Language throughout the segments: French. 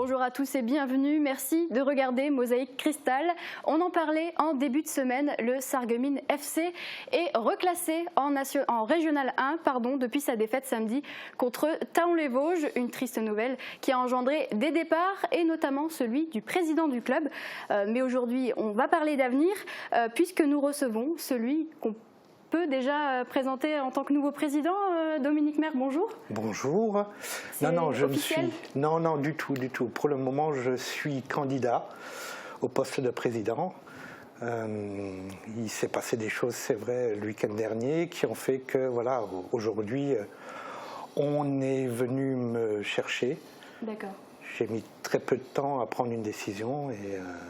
Bonjour à tous et bienvenue. Merci de regarder Mosaïque Cristal. On en parlait en début de semaine, le Sarreguemines FC est reclassé en Régional 1 depuis sa défaite samedi contre Thaon-les-Vosges. Une triste nouvelle qui a engendré des départs et notamment celui du président du club. Mais aujourd'hui, on va parler d'avenir puisque nous recevons celui qu'on peut déjà présenter en tant que nouveau président. Dominique Merck, bonjour. Bonjour. Non, du tout. Pour le moment, je suis candidat au poste de président. Il s'est passé des choses, c'est vrai, le week-end dernier, qui ont fait que, voilà, aujourd'hui, on est venu me chercher. D'accord. J'ai mis très peu de temps à prendre une décision.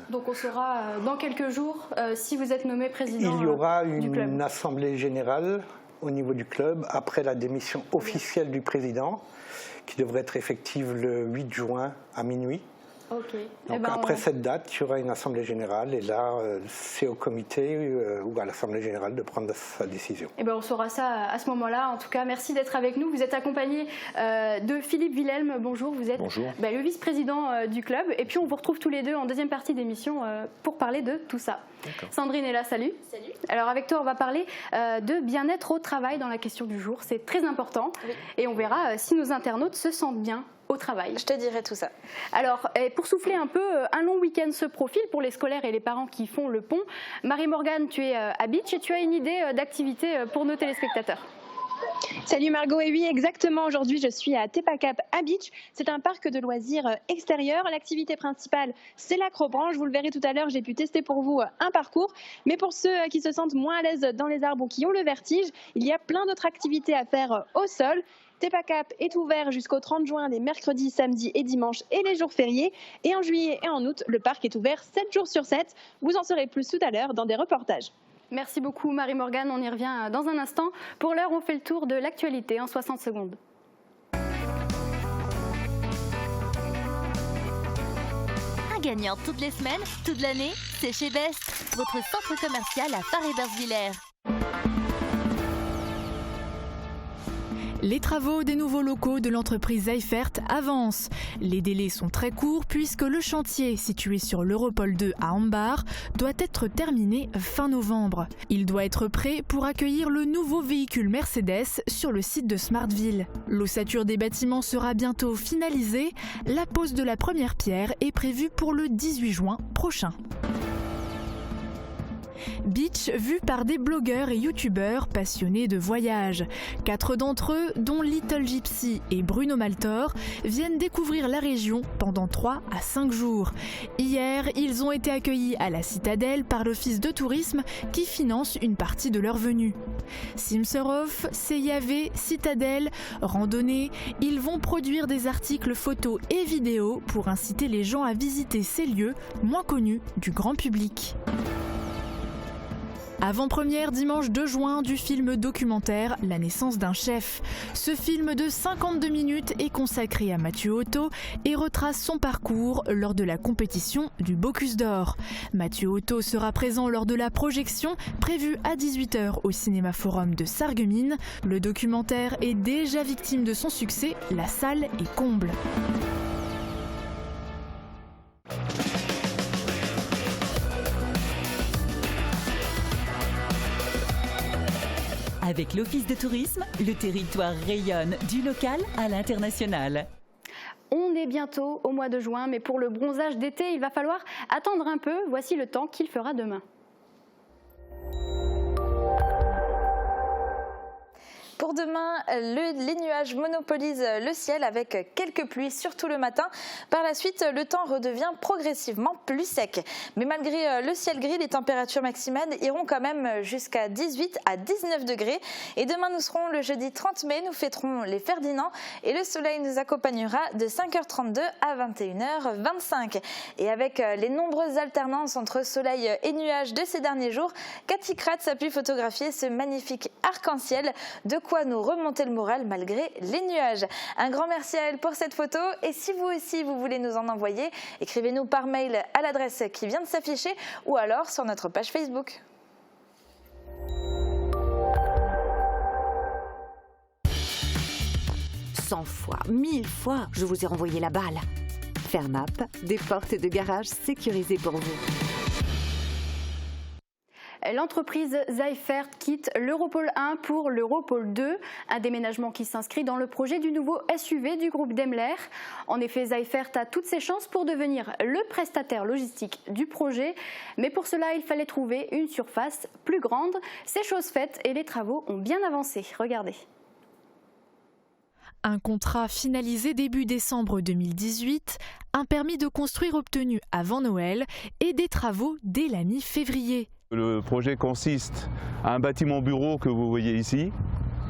Donc on saura dans quelques jours si vous êtes nommé président. Il y aura une assemblée générale au niveau du club après la démission officielle du président qui devrait être effective le 8 juin à minuit. Okay. Donc après cette date, il y aura une assemblée générale et là, c'est au comité ou à l'assemblée générale de prendre sa décision. On saura ça à ce moment-là. En tout cas, merci d'être avec nous. Vous êtes accompagné de Philippe Wilhelm. Bonjour, vous êtes le vice-président du club. Et puis on vous retrouve tous les deux en deuxième partie d'émission pour parler de tout ça. Sandrine est là, salut. Salut. Alors avec toi, on va parler de bien-être au travail dans la question du jour. C'est très important. Oui. Et on verra si nos internautes se sentent bien au travail. Je te dirai tout ça. Alors, pour souffler un peu, un long week-end se profile pour les scolaires et les parents qui font le pont. Marie-Morgane, tu es à Beach et tu as une idée d'activité pour nos téléspectateurs. Salut Margot, et oui exactement, aujourd'hui je suis à Tepacap à Beach. C'est un parc de loisirs extérieur. L'activité principale c'est l'acrobranche, vous le verrez tout à l'heure, j'ai pu tester pour vous un parcours. Mais pour ceux qui se sentent moins à l'aise dans les arbres ou qui ont le vertige, il y a plein d'autres activités à faire au sol. Tepacap est ouvert jusqu'au 30 juin les mercredis, samedis et dimanches et les jours fériés. Et en juillet et en août, le parc est ouvert 7 jours sur 7. Vous en saurez plus tout à l'heure dans des reportages. Merci beaucoup Marie-Morgane, on y revient dans un instant. Pour l'heure, on fait le tour de l'actualité en 60 secondes. Un gagnant toutes les semaines, toute l'année, c'est chez Best, votre centre commercial à Paris-Bersvillers. Les travaux des nouveaux locaux de l'entreprise Seifert avancent. Les délais sont très courts puisque le chantier, situé sur l'Europol 2 à Ambar, doit être terminé fin novembre. Il doit être prêt pour accueillir le nouveau véhicule Mercedes sur le site de Smartville. L'ossature des bâtiments sera bientôt finalisée. La pose de la première pierre est prévue pour le 18 juin prochain. Beach vu par des blogueurs et youtubeurs passionnés de voyage. 4 d'entre eux, dont Little Gypsy et Bruno Maltor, viennent découvrir la région pendant 3 à 5 jours. Hier, ils ont été accueillis à la Citadelle par l'Office de tourisme qui finance une partie de leur venue. Simserov, CIAV, Citadelle, randonnée, ils vont produire des articles photos et vidéos pour inciter les gens à visiter ces lieux moins connus du grand public. Avant-première dimanche 2 juin du film documentaire La naissance d'un chef. Ce film de 52 minutes est consacré à Mathieu Hotto et retrace son parcours lors de la compétition du Bocuse d'Or. Mathieu Hotto sera présent lors de la projection prévue à 18h au Cinéma Forum de Sarreguemines. Le documentaire est déjà victime de son succès, la salle est comble. Avec l'Office de tourisme, le territoire rayonne du local à l'international. On est bientôt au mois de juin, mais pour le bronzage d'été, il va falloir attendre un peu. Voici le temps qu'il fera demain. Pour demain, les nuages monopolisent le ciel avec quelques pluies, surtout le matin. Par la suite, le temps redevient progressivement plus sec. Mais malgré le ciel gris, les températures maximales iront quand même jusqu'à 18 à 19 degrés. Et demain, nous serons le jeudi 30 mai, nous fêterons les Ferdinand et le soleil nous accompagnera de 5h32 à 21h25. Et avec les nombreuses alternances entre soleil et nuages de ces derniers jours, Cathy Kratz a pu photographier ce magnifique arc-en-ciel, de quoi nous remonter le moral malgré les nuages. Un grand merci à elle pour cette photo et si vous aussi vous voulez nous en envoyer, écrivez-nous par mail à l'adresse qui vient de s'afficher ou alors sur notre page Facebook. « 100 fois, 1000 fois, je vous ai renvoyé la balle. Fernap, des portes de garage sécurisées pour vous. L'entreprise Seifert quitte l'Europol 1 pour l'Europol 2, un déménagement qui s'inscrit dans le projet du nouveau SUV du groupe Daimler. En effet, Seifert a toutes ses chances pour devenir le prestataire logistique du projet, mais pour cela, il fallait trouver une surface plus grande. C'est chose faite et les travaux ont bien avancé. Regardez. Un contrat finalisé début décembre 2018, un permis de construire obtenu avant Noël et des travaux dès la mi-février. Le projet consiste à un bâtiment bureau que vous voyez ici,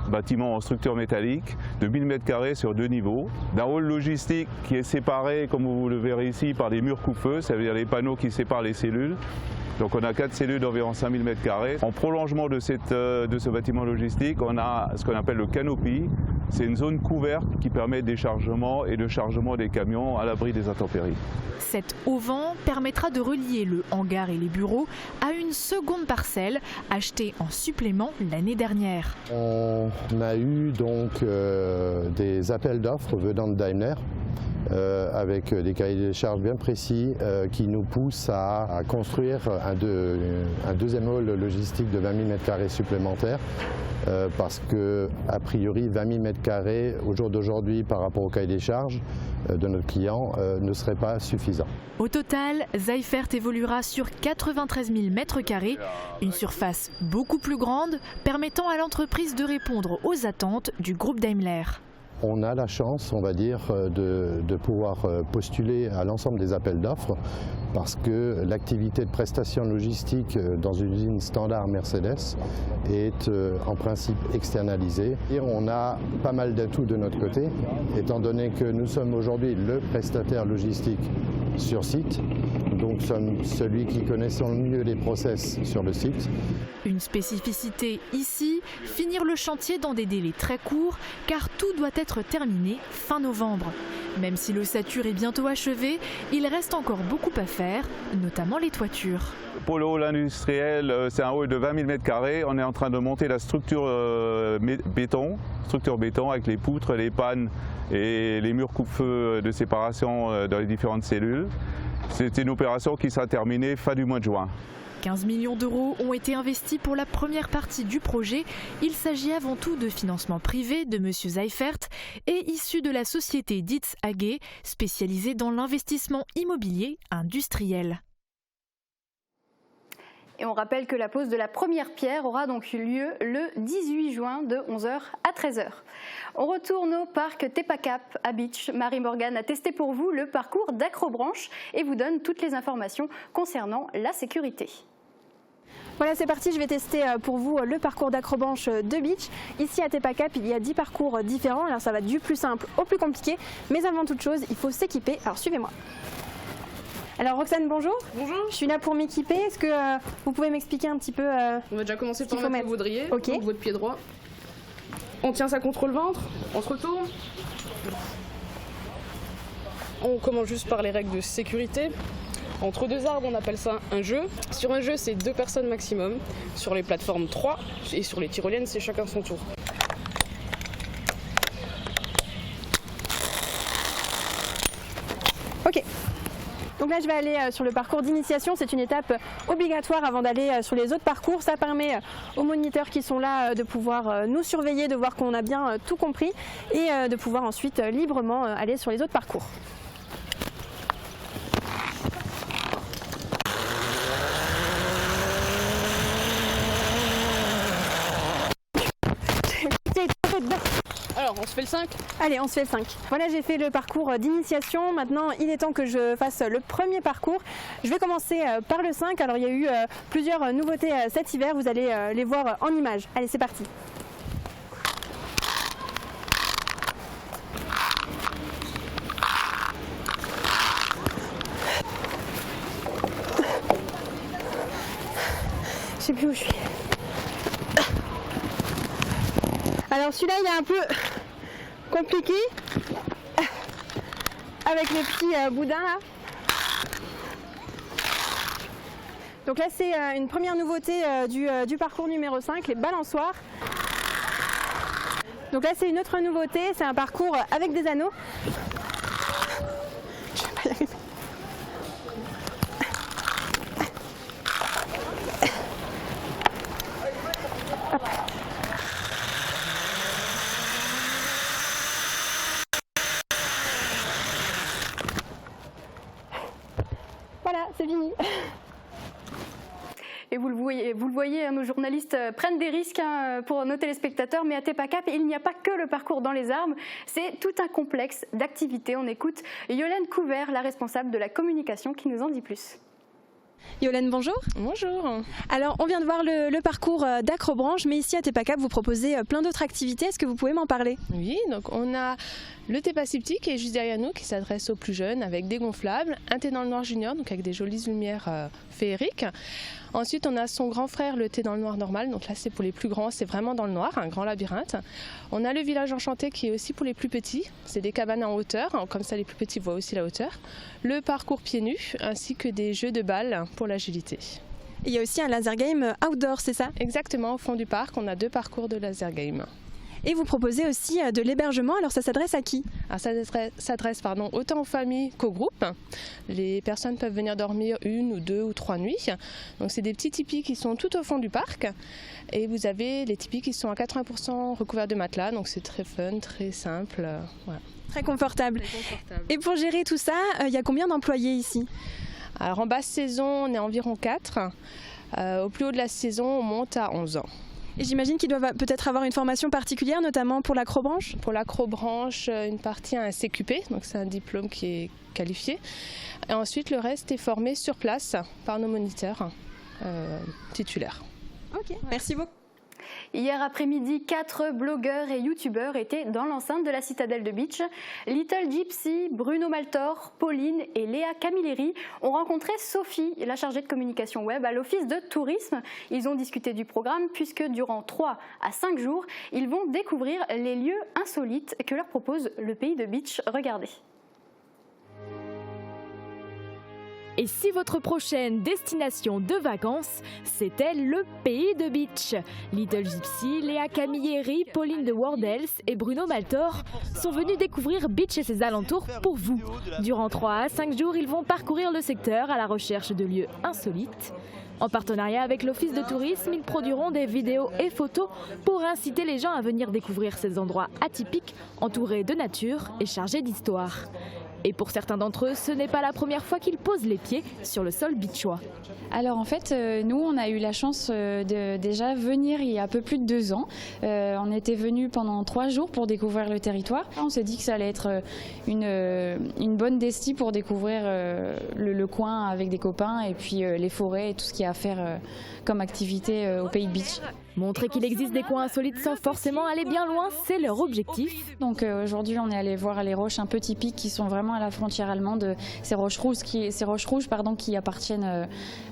bâtiment en structure métallique de 1000 m² sur 2 niveaux, d'un hall logistique qui est séparé, comme vous le verrez ici, par des murs coupe-feu, ça veut dire les panneaux qui séparent les cellules. Donc on a 4 cellules d'environ 5000 m². En prolongement de ce bâtiment logistique, on a ce qu'on appelle le canopy. C'est une zone couverte qui permet déchargement et de chargement des camions à l'abri des intempéries. Cet auvent permettra de relier le hangar et les bureaux à une seconde parcelle achetée en supplément l'année dernière. On a eu donc des appels d'offres venant de Daimler. Avec des cahiers de charges bien précis qui nous poussent à construire un deuxième hall logistique de 20 000 m² supplémentaires parce que, a priori, 20 000 m² au jour d'aujourd'hui par rapport au cahier des charges de notre client ne serait pas suffisant. Au total, Seifert évoluera sur 93 000 m², une surface beaucoup plus grande permettant à l'entreprise de répondre aux attentes du groupe Daimler. On a la chance, on va dire, de pouvoir postuler à l'ensemble des appels d'offres parce que l'activité de prestation logistique dans une usine standard Mercedes est en principe externalisée. Et on a pas mal d'atouts de notre côté, étant donné que nous sommes aujourd'hui le prestataire logistique sur site, donc sommes celui qui connaissons le mieux les process sur le site. Une spécificité ici, finir le chantier dans des délais très courts car tout doit être terminé fin novembre. Même si l'ossature est bientôt achevée, il reste encore beaucoup à faire, notamment les toitures. Pour le hall industriel, c'est un hall de 20 000 m². On est en train de monter la structure béton avec les poutres, les pannes et les murs coupe-feu de séparation dans les différentes cellules. C'est une opération qui sera terminée fin du mois de juin. 15 millions d'euros ont été investis pour la première partie du projet. Il s'agit avant tout de financement privé de M. Seifert et issu de la société Dietz AG, spécialisée dans l'investissement immobilier industriel. Et on rappelle que la pose de la première pierre aura donc eu lieu le 18 juin de 11h à 13h. On retourne au parc Tepacap à Beach. Marie-Morgane a testé pour vous le parcours d'Acrobranche et vous donne toutes les informations concernant la sécurité. Voilà, c'est parti, je vais tester pour vous le parcours d'Acrobranche de Beach. Ici à Tepacap, il y a 10 parcours différents. Alors ça va du plus simple au plus compliqué, mais avant toute chose, il faut s'équiper. Alors suivez-moi. Alors Roxane, bonjour. Bonjour. Je suis là pour m'équiper. Est-ce que vous pouvez m'expliquer un petit peu On va déjà commencer par mettre le baudrier, okay. Donc votre pied droit. On tient ça contre le ventre, on se retourne. On commence juste par les règles de sécurité. Entre deux arbres, on appelle ça un jeu. Sur un jeu, c'est 2 personnes maximum. Sur les plateformes, 3. Et sur les tyroliennes, c'est chacun son tour. Ok. Donc là, je vais aller sur le parcours d'initiation. C'est une étape obligatoire avant d'aller sur les autres parcours. Ça permet aux moniteurs qui sont là de pouvoir nous surveiller, de voir qu'on a bien tout compris et de pouvoir ensuite librement aller sur les autres parcours. Alors, on se fait le 5 ? Allez, on se fait le 5. Voilà, j'ai fait le parcours d'initiation. Maintenant, il est temps que je fasse le premier parcours. Je vais commencer par le 5. Alors, il y a eu plusieurs nouveautés cet hiver. Vous allez les voir en images. Allez, c'est parti. Je sais plus où je suis. Alors celui-là il est un peu compliqué avec les petits boudins là. Donc là c'est une première nouveauté du parcours numéro 5, les balançoires. Donc là c'est une autre nouveauté, c'est un parcours avec des anneaux. Je vais pas y Hop. Voilà, c'est fini. Et vous le voyez, nos journalistes prennent des risques pour nos téléspectateurs, mais à Tepacap, il n'y a pas que le parcours dans les arbres, c'est tout un complexe d'activités. On écoute Yolène Couvert, la responsable de la communication, qui nous en dit plus. Yolène, bonjour. Bonjour. Alors, on vient de voir le parcours d'Acrobranche, mais ici à Tepacap, vous proposez plein d'autres activités. Est-ce que vous pouvez m'en parler? Oui, donc on a le thé Pacipti qui est juste derrière nous, qui s'adresse aux plus jeunes avec des gonflables, un thé dans le noir junior, donc avec des jolies lumières féeriques. Ensuite, on a son grand frère, le thé dans le noir normal, donc là c'est pour les plus grands, c'est vraiment dans le noir, un grand labyrinthe. On a le village enchanté qui est aussi pour les plus petits, c'est des cabanes en hauteur, comme ça les plus petits voient aussi la hauteur. Le parcours pieds nus, ainsi que des jeux de balles pour l'agilité. Il y a aussi un laser game outdoor, c'est ça? Exactement, au fond du parc, on a 2 parcours de laser game. Et vous proposez aussi de l'hébergement, alors ça s'adresse à qui? Ça s'adresse autant aux familles qu'aux groupes. Les personnes peuvent venir dormir 1 ou 2 ou 3 nuits. Donc c'est des petits tipis qui sont tout au fond du parc. Et vous avez les tipis qui sont à 80% recouverts de matelas, donc c'est très fun, très simple. Voilà. Très confortable. Et pour gérer tout ça, il y a combien d'employés ici? Alors en basse saison, on est environ 4. Au plus haut de la saison, on monte à 11 ans. Et j'imagine qu'ils doivent peut-être avoir une formation particulière, notamment pour l'acrobranche? Pour l'acrobranche, une partie a un CQP, donc c'est un diplôme qui est qualifié. Et ensuite, le reste est formé sur place par nos moniteurs titulaires. Ok, merci beaucoup. Hier après-midi, 4 blogueurs et youtubeurs étaient dans l'enceinte de la citadelle de Beach. Little Gypsy, Bruno Maltor, Pauline et Léa Camilleri ont rencontré Sophie, la chargée de communication web à l'office de tourisme. Ils ont discuté du programme puisque durant 3 à 5 jours, ils vont découvrir les lieux insolites que leur propose le pays de Beach. Regardez. Et si votre prochaine destination de vacances, c'était le pays de Beach? Little Gypsy, Léa Camilleri, Pauline de Wardels et Bruno Maltor sont venus découvrir Beach et ses alentours pour vous. Durant 3 à 5 jours, ils vont parcourir le secteur à la recherche de lieux insolites. En partenariat avec l'Office de tourisme, ils produiront des vidéos et photos pour inciter les gens à venir découvrir ces endroits atypiques, entourés de nature et chargés d'histoire. Et pour certains d'entre eux, ce n'est pas la première fois qu'ils posent les pieds sur le sol beachois. Alors en fait, nous on a eu la chance de déjà venir il y a un peu plus de 2 ans. On était venus pendant 3 jours pour découvrir le territoire. On s'est dit que ça allait être une bonne destinée pour découvrir le coin avec des copains et puis les forêts et tout ce qu'il y a à faire comme activité au pays de Beach. Montrer qu'il existe des coins insolites sans forcément aller bien loin, c'est leur objectif. Donc aujourd'hui, on est allé voir les roches un peu typiques qui sont vraiment à la frontière allemande, ces roches rouges qui appartiennent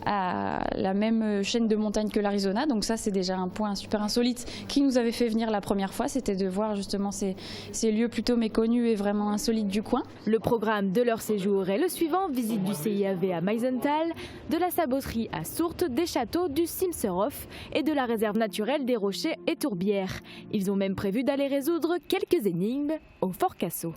à la même chaîne de montagnes que l'Arizona. Donc ça, c'est déjà un point super insolite qui nous avait fait venir la première fois, c'était de voir justement ces lieux plutôt méconnus et vraiment insolites du coin. Le programme de leur séjour est le suivant: visite du CIAV à Meisenthal, de la sabotterie à Sourtes, des châteaux, du Simserhof et de la réserve naturelle des Rochers et Tourbières. Ils ont même prévu d'aller résoudre quelques énigmes au Fort Cassot.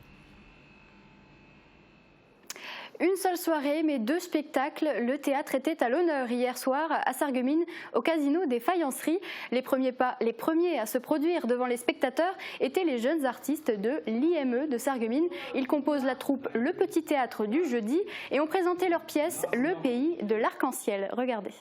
Une seule soirée, mais 2 spectacles. Le théâtre était à l'honneur hier soir à Sarreguemines, au Casino des Faïenceries. Les premiers à se produire devant les spectateurs étaient les jeunes artistes de l'IME de Sarreguemines. Ils composent la troupe Le Petit Théâtre du Jeudi et ont présenté leur pièce Le Pays de l'Arc-en-Ciel. Regardez.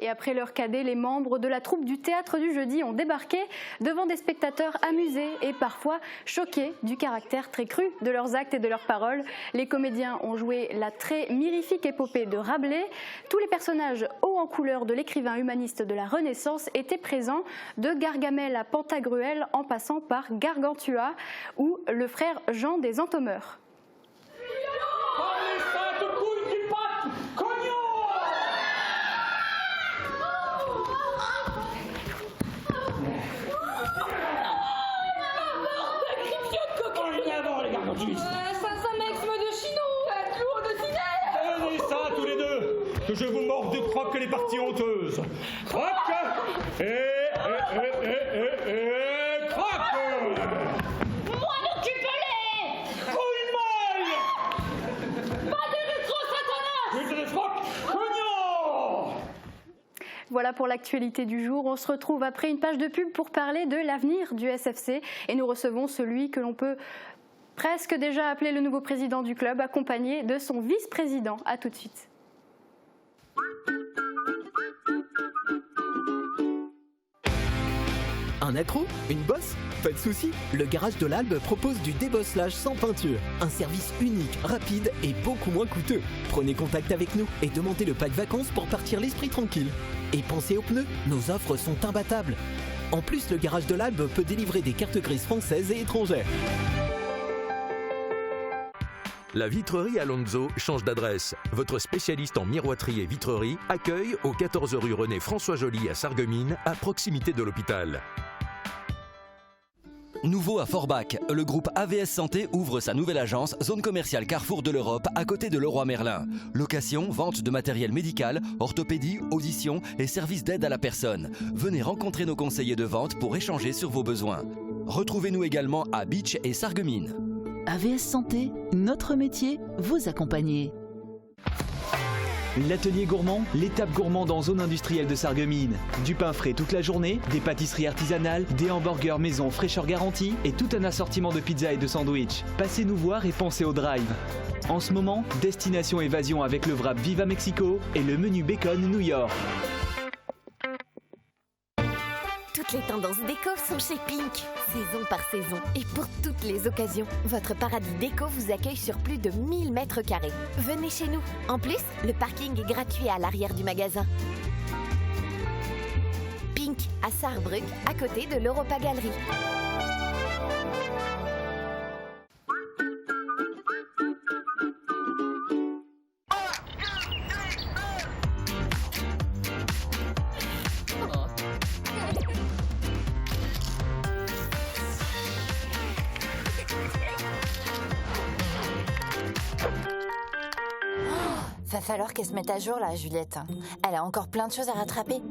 Et après leur cadet, les membres de la troupe du Théâtre du Jeudi ont débarqué devant des spectateurs amusés et parfois choqués du caractère très cru de leurs actes et de leurs paroles. Les comédiens ont joué la très mirifique épopée de Rabelais. Tous les personnages hauts en couleur de l'écrivain humaniste de la Renaissance étaient présents, de Gargamel à Pantagruel en passant par Gargantua ou le frère Jean des Entomeurs. Francis. Ça m'exme de chinou, lourd de ciné. Tenez ça tous les deux, que je vous morde de croque les parties honteuses. Croque et croque. Moi n'occupe-les. Couille molle. Pas de rétro, Satanas. Je te croque, cognon. Voilà pour l'actualité du jour. On se retrouve après une page de pub pour parler de l'avenir du SFC. Et nous recevons celui que l'on peut presque déjà appeler le nouveau président du club, accompagné de son vice-président. A tout de suite. Un accro? Une bosse? Pas de soucis, le Garage de l'Albe propose du débosselage sans peinture. Un service unique, rapide et beaucoup moins coûteux. Prenez contact avec nous et demandez le pack vacances pour partir l'esprit tranquille. Et pensez aux pneus, nos offres sont imbattables. En plus, le Garage de l'Albe peut délivrer des cartes grises françaises et étrangères. La vitrerie Alonso change d'adresse. Votre spécialiste en miroiterie et vitrerie accueille au 14 rue René François Joly à Sarreguemines, à proximité de l'hôpital. Nouveau à Forbach, le groupe AVS Santé ouvre sa nouvelle agence, zone commerciale Carrefour de l'Europe, à côté de Leroy Merlin. Location, vente de matériel médical, orthopédie, audition et services d'aide à la personne. Venez rencontrer nos conseillers de vente pour échanger sur vos besoins. Retrouvez-nous également à Bitche et Sarreguemines. AVS Santé, notre métier, vous accompagner. L'atelier gourmand, l'étape gourmande en zone industrielle de Sarreguemines. Du pain frais toute la journée, des pâtisseries artisanales, des hamburgers maison fraîcheur garantie et tout un assortiment de pizzas et de sandwichs. Passez nous voir et pensez au drive. En ce moment, destination évasion avec le wrap Viva Mexico et le menu bacon New York. Toutes les tendances déco sont chez Pink, saison par saison. Et pour toutes les occasions, votre paradis déco vous accueille sur plus de 1000 mètres carrés. Venez chez nous. En plus, le parking est gratuit à l'arrière du magasin. Pink, à Sarrebruck, à côté de l'Europa Galerie. Va falloir qu'elle se mette à jour là, Juliette. Elle a encore plein de choses à rattraper.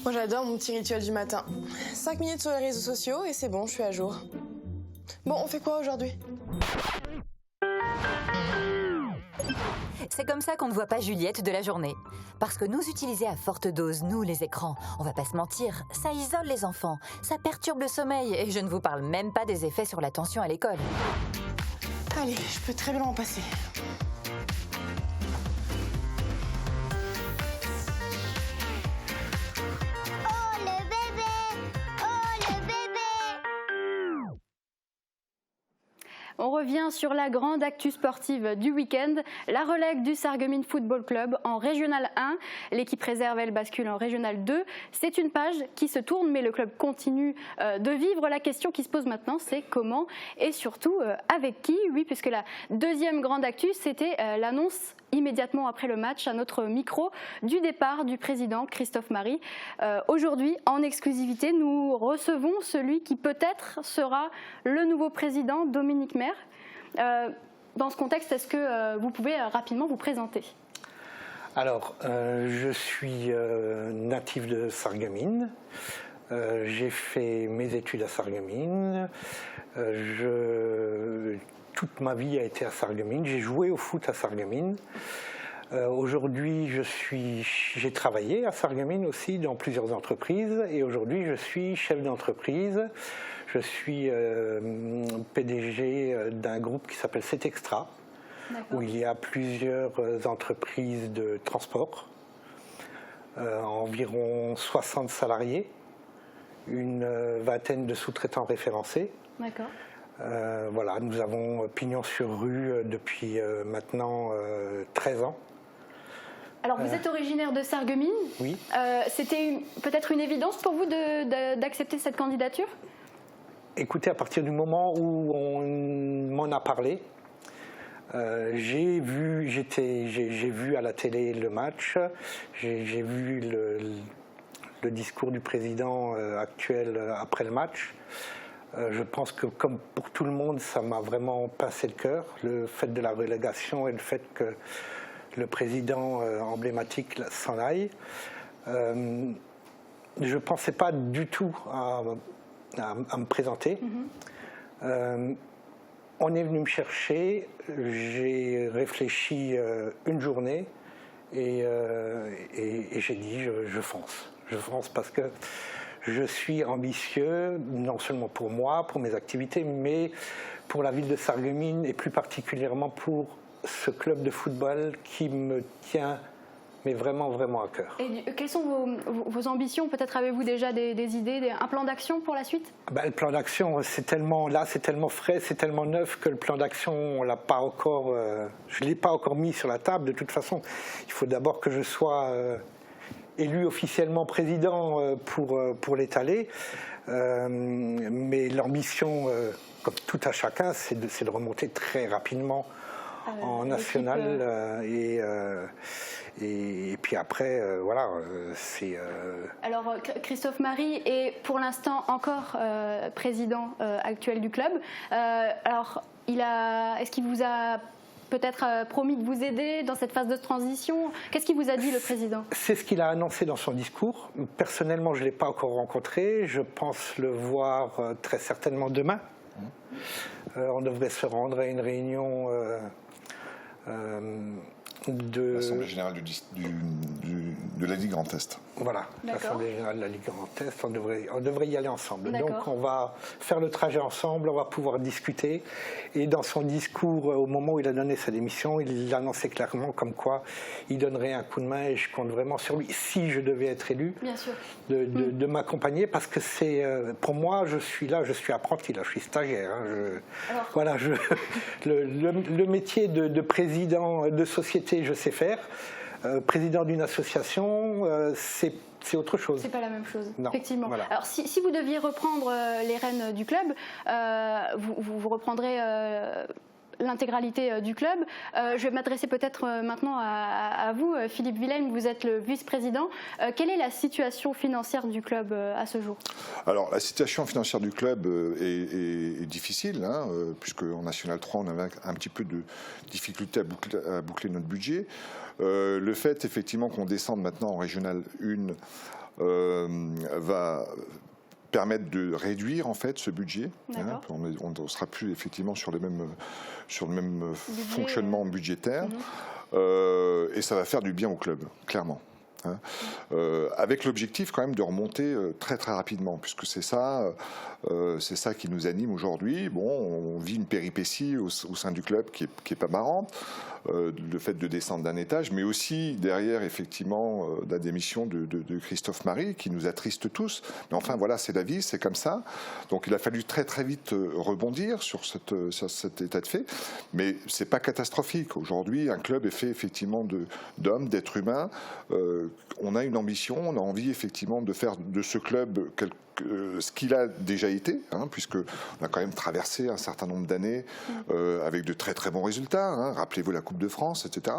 Moi j'adore mon petit rituel du matin. 5 minutes sur les réseaux sociaux et c'est bon, je suis à jour. Bon, on fait quoi aujourd'hui? C'est comme ça qu'on ne voit pas Juliette de la journée. Parce que nous utiliser à forte dose, nous les écrans, on va pas se mentir, ça isole les enfants, ça perturbe le sommeil et je ne vous parle même pas des effets sur l'attention à l'école. Allez, je peux très bien m'en passer. On revient sur la grande actu sportive du week-end, la relègue du Sarreguemines Football Club en Régional 1. L'équipe réserve, elle, bascule en Régional 2. C'est une page qui se tourne, mais le club continue de vivre. La question qui se pose maintenant, c'est comment et surtout avec qui? Oui, puisque la deuxième grande actu, c'était l'annonce immédiatement après le match à notre micro du départ du président Christophe Marie. Aujourd'hui, en exclusivité, nous recevons celui qui peut-être sera le nouveau président, Dominique Maire. Dans ce contexte, est-ce que vous pouvez rapidement vous présenter? Alors, je suis natif de Sarreguemines. J'ai fait mes études à Sarreguemines. Toute ma vie a été à Sarreguemines. J'ai joué au foot à Sarreguemines. Aujourd'hui, j'ai travaillé à Sarreguemines aussi dans plusieurs entreprises et aujourd'hui, je suis chef d'entreprise. Je suis PDG d'un groupe qui s'appelle Cetextra, où il y a plusieurs entreprises de transport, environ 60 salariés, une vingtaine de sous-traitants référencés. D'accord. Voilà, nous avons pignon sur rue depuis maintenant 13 ans. Alors vous êtes originaire de Sarreguemines. Oui. C'était peut-être une évidence pour vous d'accepter cette candidature? Écoutez, à partir du moment où on m'en a parlé, j'ai vu à la télé le match, j'ai vu le discours du président actuel après le match. Je pense que comme pour tout le monde, ça m'a vraiment pincé le cœur, le fait de la relégation et le fait que le président emblématique s'en aille. Je ne pensais pas du tout à me présenter. On est venu me chercher, j'ai réfléchi une journée et j'ai dit je fonce. Je fonce parce que je suis ambitieux, non seulement pour moi, pour mes activités, mais pour la ville de Sarreguemines et plus particulièrement pour ce club de football qui me tient mais vraiment, vraiment à cœur. Et quelles sont vos ambitions? Peut-être avez-vous déjà des idées, un plan d'action pour la suite? Le plan d'action, c'est tellement frais, c'est tellement neuf que le plan d'action, on l'a pas encore, je ne l'ai pas encore mis sur la table. De toute façon, il faut d'abord que je sois élu officiellement président pour l'étaler. Mais l'ambition, comme tout à chacun, c'est de remonter très rapidement en national et puis après, voilà, c'est... Alors, Christophe Marie est pour l'instant encore président actuel du club. Alors, est-ce qu'il vous a peut-être promis de vous aider dans cette phase de transition? Qu'est-ce qu'il vous a dit, le président? C'est ce qu'il a annoncé dans son discours. Personnellement, je ne l'ai pas encore rencontré. Je pense le voir très certainement demain. On devrait se rendre à une réunion de l'Assemblée générale de la Ligue Grand Est. Voilà, l'Assemblée générale de la Ligue Grand Est, on devrait y aller ensemble. Donc on va faire le trajet ensemble, on va pouvoir discuter. Et dans son discours, au moment où il a donné sa démission, il annonçait clairement comme quoi il donnerait un coup de main et je compte vraiment sur lui, si je devais être élu, bien sûr, de m'accompagner parce que c'est, pour moi, je suis apprenti, là, je suis stagiaire. Voilà, le métier de président de société, je sais faire. Président d'une association, c'est autre chose. C'est pas la même chose, non, effectivement. Voilà. Alors, si vous deviez reprendre les rênes du club, vous reprendrez l'intégralité du club. Je vais m'adresser peut-être maintenant à vous, Philippe Wilhelm, vous êtes le vice-président. Quelle est la situation financière du club à ce jour? Alors, la situation financière du club est difficile, hein, puisque en National 3, on avait un petit peu de difficulté à boucler notre budget. Le fait, effectivement, qu'on descende maintenant en Régional 1 va permettre de réduire en fait ce budget. Hein, on ne sera plus effectivement sur le même fonctionnement budgétaire. Et ça va faire du bien au club, clairement. Hein, avec l'objectif quand même de remonter très très rapidement, puisque c'est ça qui nous anime aujourd'hui. Bon, on vit une péripétie au sein du club qui est pas marrante, le fait de descendre d'un étage, mais aussi derrière effectivement la démission de Christophe Marie qui nous attriste tous. Mais enfin voilà, c'est la vie, c'est comme ça. Donc il a fallu très très vite rebondir sur cet état de fait, mais c'est pas catastrophique. Aujourd'hui, un club est fait effectivement d'hommes, d'êtres humains. On a une ambition, on a envie effectivement de faire de ce club ce qu'il a déjà été, hein, puisqu'on a quand même traversé un certain nombre d'années avec de très très bons résultats. Hein. Rappelez-vous la Coupe de France, etc.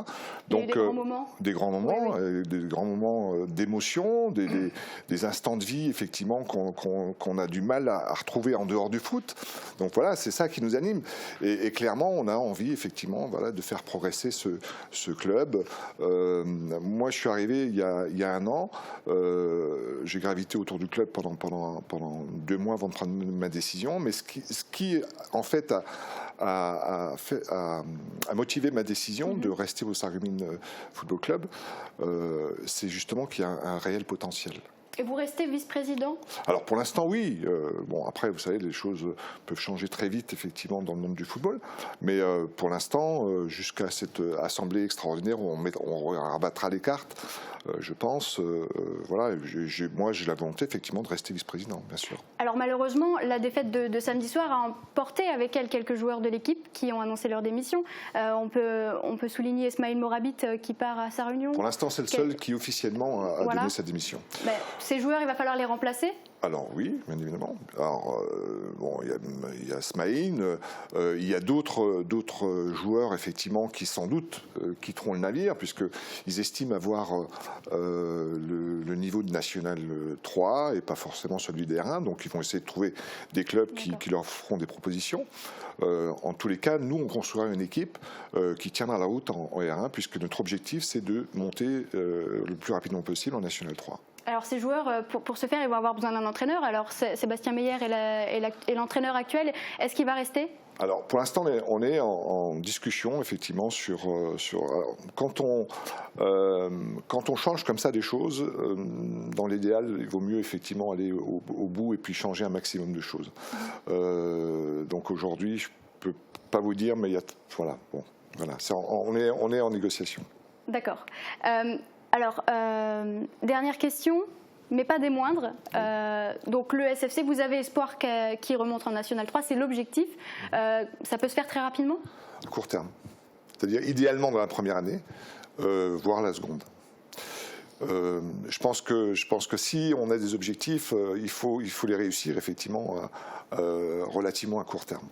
Donc des grands moments, des grands moments d'émotion, des instants de vie effectivement qu'on a du mal à retrouver en dehors du foot. Donc voilà, c'est ça qui nous anime. Et clairement, on a envie effectivement, voilà, de faire progresser ce club. Moi, je suis arrivé il y a un an. J'ai gravité autour du club pendant 2 mois avant de prendre ma décision, mais ce qui en fait a motivé ma décision de rester au Sarreguemines Football Club, c'est justement qu'il y a un réel potentiel. Et vous restez vice-président? Alors pour l'instant oui. Bon après vous savez les choses peuvent changer très vite effectivement dans le monde du football. Mais pour l'instant jusqu'à cette assemblée extraordinaire où on rabattra les cartes, je pense, voilà, moi j'ai la volonté effectivement de rester vice-président bien sûr. Alors malheureusement la défaite de samedi soir a emporté avec elle quelques joueurs de l'équipe qui ont annoncé leur démission. On peut souligner Esmaïl Morabit qui part à sa réunion. Pour l'instant c'est le seul qui officiellement a donné sa démission. Ces joueurs, il va falloir les remplacer? Alors oui, bien évidemment. Alors bon, il y a Smaïn, il y a d'autres joueurs effectivement qui sans doute quitteront le navire puisqu'ils estiment avoir le niveau de National 3 et pas forcément celui des R1, donc ils vont essayer de trouver des clubs qui leur feront des propositions. En tous les cas, nous on construira une équipe qui tiendra la route en R1 puisque notre objectif c'est de monter le plus rapidement possible en National 3. Alors ces joueurs, pour ce faire, ils vont avoir besoin d'un entraîneur. Alors Sébastien Meyer est l'entraîneur actuel. Est-ce qu'il va rester? Alors pour l'instant, on est en discussion effectivement sur quand on change comme ça des choses, dans l'idéal, il vaut mieux effectivement aller au bout et puis changer un maximum de choses. Donc aujourd'hui, je peux pas vous dire, mais voilà, on est en négociation. D'accord. Alors, dernière question, mais pas des moindres. Donc le SFC, vous avez espoir qu'il remonte en National 3, c'est l'objectif. Ça peut se faire très rapidement? À court terme. C'est-à-dire idéalement dans la première année, voire la seconde. Je pense que si on a des objectifs, il faut les réussir effectivement relativement à court terme.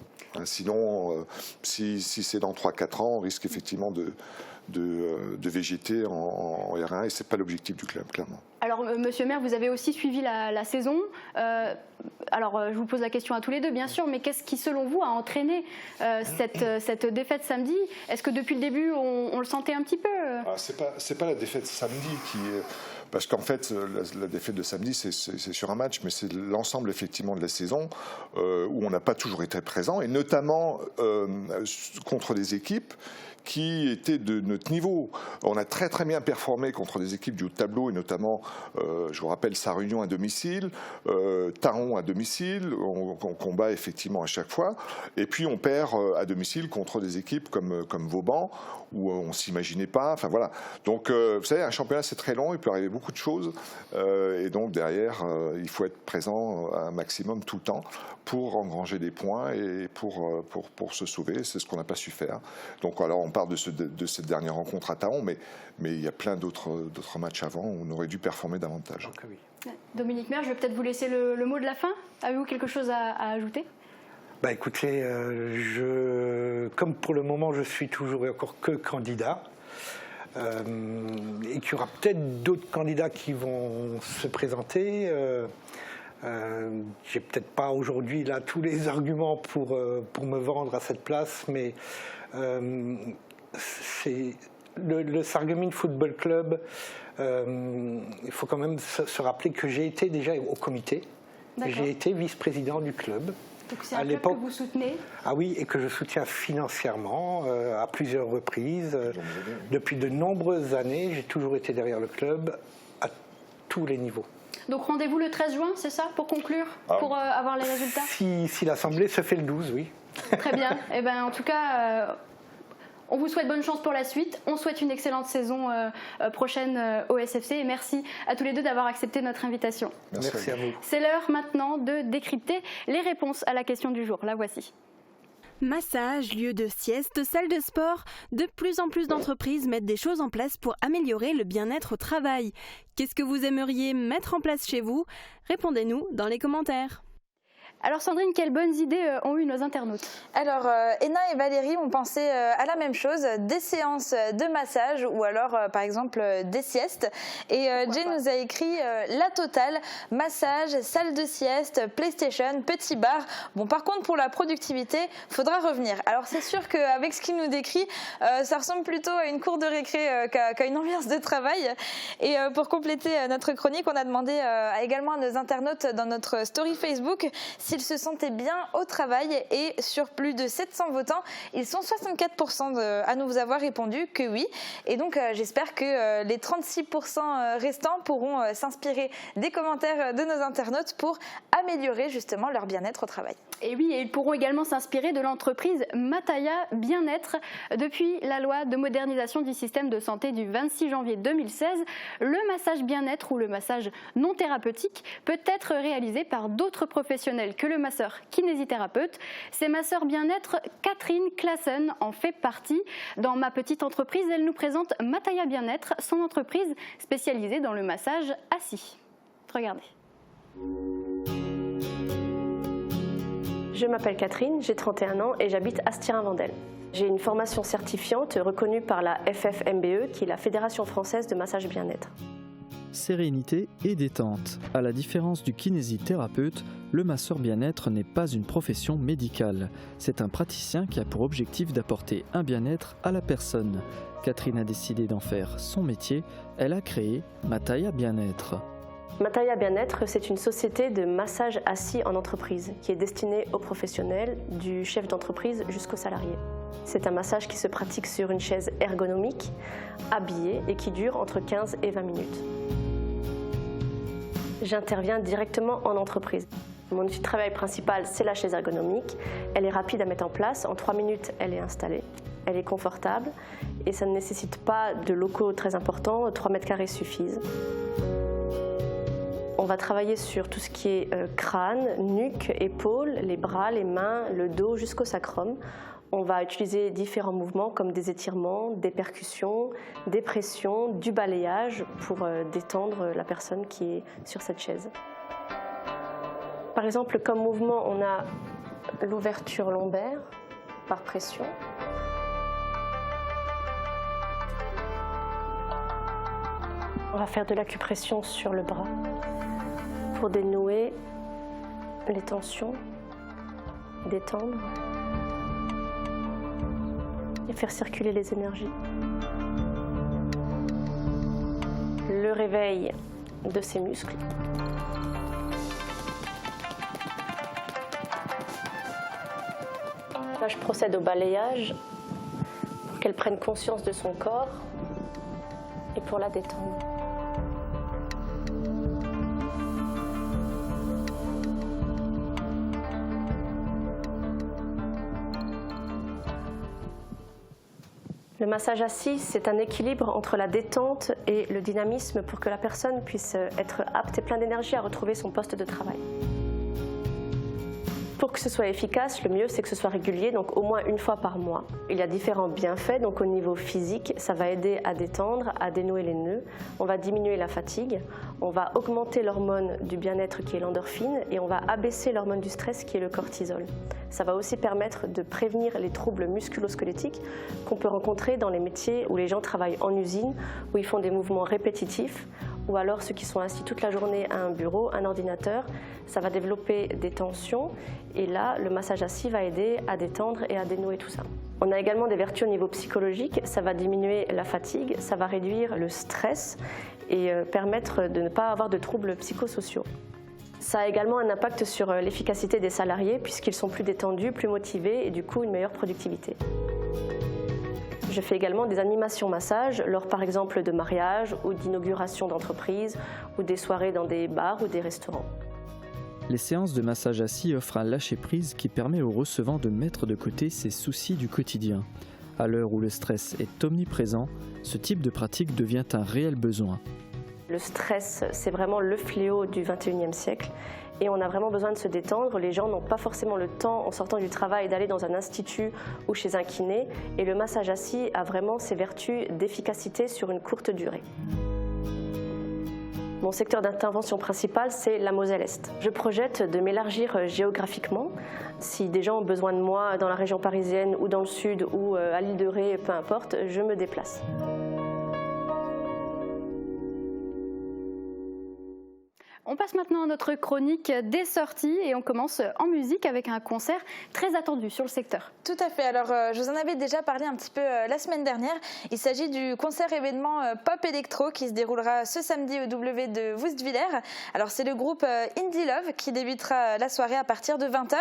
Sinon, si c'est dans 3-4 ans, on risque effectivement de végéter en R1 et ce n'est pas l'objectif du club, clairement. Alors, Monsieur Maire, vous avez aussi suivi la saison. Alors, je vous pose la question à tous les deux, bien sûr, mais qu'est-ce qui, selon vous, a entraîné cette défaite samedi? Est-ce que depuis le début, on le sentait un petit peu? C'est pas la défaite samedi qui est... Parce qu'en fait, la défaite de samedi, c'est sur un match, mais c'est l'ensemble effectivement de la saison où on n'a pas toujours été présent, et notamment contre des équipes qui étaient de notre niveau. On a très très bien performé contre des équipes du haut de tableau, et notamment, je vous rappelle, Sarre-Union à domicile, Taron à domicile, on combat effectivement à chaque fois, et puis on perd à domicile contre des équipes comme Vauban, où on ne s'imaginait pas, enfin voilà. Donc vous savez, un championnat c'est très long, il peut arriver beaucoup de choses, et donc derrière, il faut être présent un maximum tout le temps pour engranger des points et pour se sauver. C'est ce qu'on n'a pas su faire. Donc alors on parle de cette dernière rencontre à Taron, mais il y a plein d'autres matchs avant où on aurait dû performer davantage. Donc, oui. Dominique Maire, je vais peut-être vous laisser le mot de la fin. Avez-vous quelque chose à ajouter? Écoutez, comme pour le moment je suis toujours et encore que candidat, et qu'il y aura peut-être d'autres candidats qui vont se présenter. J'ai peut-être pas aujourd'hui là tous les arguments pour me vendre à cette place, mais c'est le Sarreguemines Football Club. Il faut quand même se rappeler que j'ai été déjà au comité. J'ai été vice-président du club. Donc c'est un club que vous soutenez? Ah oui, et que je soutiens financièrement à plusieurs reprises. Depuis de nombreuses années, j'ai toujours été derrière le club à tous les niveaux. Donc rendez-vous le 13 juin, c'est ça, pour conclure, pour avoir les résultats? Si l'Assemblée se fait le 12, oui. Très bien. Eh ben, en tout cas, on vous souhaite bonne chance pour la suite. On souhaite une excellente saison prochaine au SFC. Et merci à tous les deux d'avoir accepté notre invitation. Merci à vous. C'est l'heure maintenant de décrypter les réponses à la question du jour. La voici. Massage, lieu de sieste, salle de sport, de plus en plus d'entreprises mettent des choses en place pour améliorer le bien-être au travail. Qu'est-ce que vous aimeriez mettre en place chez vous? Répondez-nous dans les commentaires. Alors Sandrine, quelles bonnes idées ont eu nos internautes? Alors Ena et Valérie ont pensé à la même chose, des séances de massage ou alors par exemple des siestes. Et Jay nous a écrit la totale, massage, salle de sieste, PlayStation, petit bar. Bon, par contre pour la productivité, faudra revenir. Alors c'est sûr qu'avec ce qu'il nous décrit, ça ressemble plutôt à une cour de récré qu'à une ambiance de travail. Et pour compléter notre chronique, on a demandé également à nos internautes dans notre story Facebook s'ils se sentaient bien au travail et sur plus de 700 votants, ils sont 64% à nous avoir répondu que oui. Et donc j'espère que les 36% restants pourront s'inspirer des commentaires de nos internautes pour améliorer justement leur bien-être au travail. Et oui, et ils pourront également s'inspirer de l'entreprise Mataya Bien-être. Depuis la loi de modernisation du système de santé du 26 janvier 2016, le massage bien-être ou le massage non thérapeutique peut être réalisé par d'autres professionnels que le masseur kinésithérapeute. Ces masseurs bien-être, Catherine Classen en fait partie. Dans Ma Petite Entreprise, elle nous présente Mataya Bien-être, son entreprise spécialisée dans le massage assis. Regardez. Je m'appelle Catherine, j'ai 31 ans et j'habite Astirin-Vendel. J'ai une formation certifiante reconnue par la FFMBE, qui est la Fédération française de massage bien-être. Sérénité et détente. À la différence du kinésithérapeute, le masseur bien-être n'est pas une profession médicale. C'est un praticien qui a pour objectif d'apporter un bien-être à la personne. Catherine a décidé d'en faire son métier. Elle a créé Mataya Bien-être. Mataya Bien-être, c'est une société de massage assis en entreprise qui est destinée aux professionnels, du chef d'entreprise jusqu'aux salariés. C'est un massage qui se pratique sur une chaise ergonomique, habillée et qui dure entre 15 et 20 minutes. J'interviens directement en entreprise. Mon outil de travail principal, c'est la chaise ergonomique. Elle est rapide à mettre en place. En 3 minutes, elle est installée. Elle est confortable et ça ne nécessite pas de locaux très importants. 3 mètres carrés suffisent. On va travailler sur tout ce qui est crâne, nuque, épaules, les bras, les mains, le dos jusqu'au sacrum. On va utiliser différents mouvements comme des étirements, des percussions, des pressions, du balayage pour détendre la personne qui est sur cette chaise. Par exemple, comme mouvement, on a l'ouverture lombaire par pression. On va faire de l'acupression sur le bras pour dénouer les tensions, détendre et faire circuler les énergies. Le réveil de ces muscles. Là, je procède au balayage pour qu'elle prenne conscience de son corps et pour la détendre. Le massage assis, c'est un équilibre entre la détente et le dynamisme pour que la personne puisse être apte et pleine d'énergie à retrouver son poste de travail. Pour que ce soit efficace, le mieux c'est que ce soit régulier, donc au moins 1 fois par mois. Il y a différents bienfaits, donc au niveau physique, ça va aider à détendre, à dénouer les nœuds, on va diminuer la fatigue, on va augmenter l'hormone du bien-être qui est l'endorphine et on va abaisser l'hormone du stress qui est le cortisol. Ça va aussi permettre de prévenir les troubles musculo-squelettiques qu'on peut rencontrer dans les métiers où les gens travaillent en usine, où ils font des mouvements répétitifs, ou alors ceux qui sont assis toute la journée à un bureau, un ordinateur, ça va développer des tensions et là, le massage assis va aider à détendre et à dénouer tout ça. On a également des vertus au niveau psychologique, ça va diminuer la fatigue, ça va réduire le stress et permettre de ne pas avoir de troubles psychosociaux. Ça a également un impact sur l'efficacité des salariés puisqu'ils sont plus détendus, plus motivés et du coup une meilleure productivité. Je fais également des animations massage lors par exemple de mariages ou d'inauguration d'entreprises ou des soirées dans des bars ou des restaurants. Les séances de massage assis offrent un lâcher-prise qui permet au recevant de mettre de côté ses soucis du quotidien. À l'heure où le stress est omniprésent, ce type de pratique devient un réel besoin. Le stress, c'est vraiment le fléau du XXIe siècle et on a vraiment besoin de se détendre. Les gens n'ont pas forcément le temps en sortant du travail d'aller dans un institut ou chez un kiné et le massage assis a vraiment ses vertus d'efficacité sur une courte durée. Mon secteur d'intervention principal, c'est la Moselle-Est. Je projette de m'élargir géographiquement. Si des gens ont besoin de moi dans la région parisienne ou dans le sud ou à l'île de Ré, peu importe, je me déplace. On passe maintenant à notre chronique des sorties et on commence en musique avec un concert très attendu sur le secteur. Tout à fait, alors je vous en avais déjà parlé un petit peu la semaine dernière. Il s'agit du concert événement Pop Electro qui se déroulera ce samedi au W de Woustviller. Alors c'est le groupe Indie Love qui débutera la soirée à partir de 20h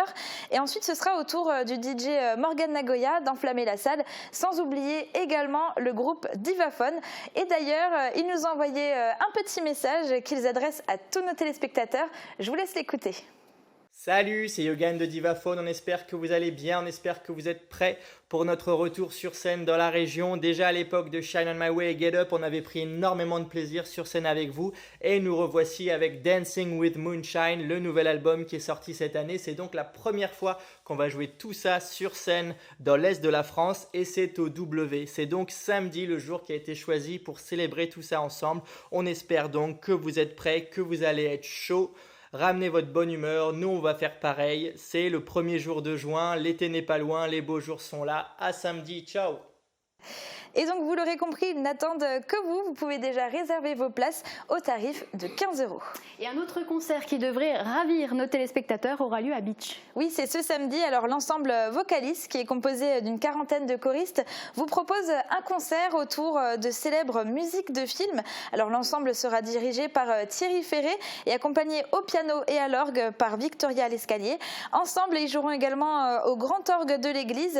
et ensuite ce sera au tour du DJ Morgan Nagoya d'enflammer la salle, sans oublier également le groupe Divaphone. Et d'ailleurs, ils nous ont envoyé un petit message qu'ils adressent à tous nos téléspectateurs. Je vous laisse l'écouter. Salut, c'est Yogan de Divaphone, on espère que vous allez bien, on espère que vous êtes prêts pour notre retour sur scène dans la région. Déjà à l'époque de Shine on My Way et Get Up, on avait pris énormément de plaisir sur scène avec vous et nous revoici avec Dancing with Moonshine, le nouvel album qui est sorti cette année. C'est donc la première fois qu'on va jouer tout ça sur scène dans l'Est de la France et c'est au W. C'est donc samedi, le jour qui a été choisi pour célébrer tout ça ensemble. On espère donc que vous êtes prêts, que vous allez être chaud. Ramenez votre bonne humeur, nous on va faire pareil. C'est le premier jour de juin, l'été n'est pas loin, les beaux jours sont là. À samedi, ciao! Et donc vous l'aurez compris, ils n'attendent que vous pouvez déjà réserver vos places au tarif de 15 €. Et un autre concert qui devrait ravir nos téléspectateurs aura lieu à Beach. Oui, c'est ce samedi. Alors l'ensemble Vocalis, qui est composé d'une quarantaine de choristes, vous propose un concert autour de célèbres musiques de films. Alors l'ensemble sera dirigé par Thierry Ferré et accompagné au piano et à l'orgue par Victoria Lescalier. Ensemble, ils joueront également au grand orgue de l'église